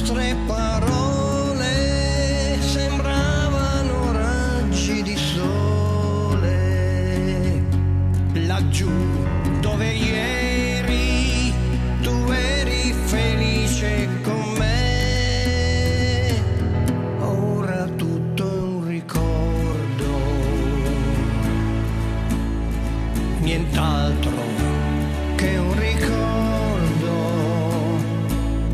nostre parole sembravano raggi di sole. Laggiù dove ieri tu eri felice con me, ora tutto è un ricordo, nient'altro che un ricordo,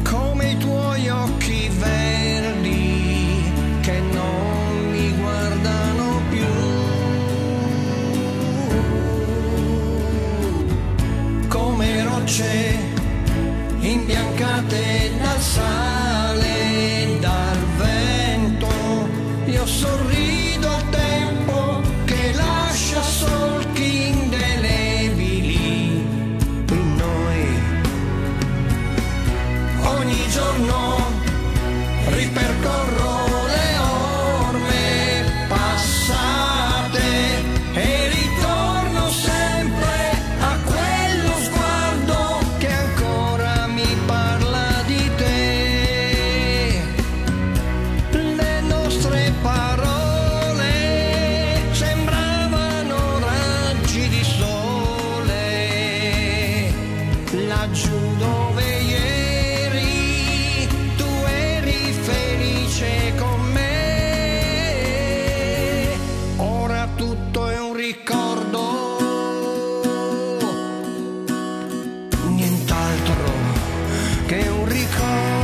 come i tuoi occhi verdi che non mi guardano più, come rocce imbiancate dal sale e dal vento. Io sorrido al tempo che lascia solchi indelebili in noi. Ogni giorno ripercorro le orme passate e ritorno sempre a quello sguardo che ancora mi parla di te. Le nostre parole sembravano raggi di sole, laggiù dove ieri tu eri felice con me, ora tutto è un ricordo, nient'altro che un ricordo.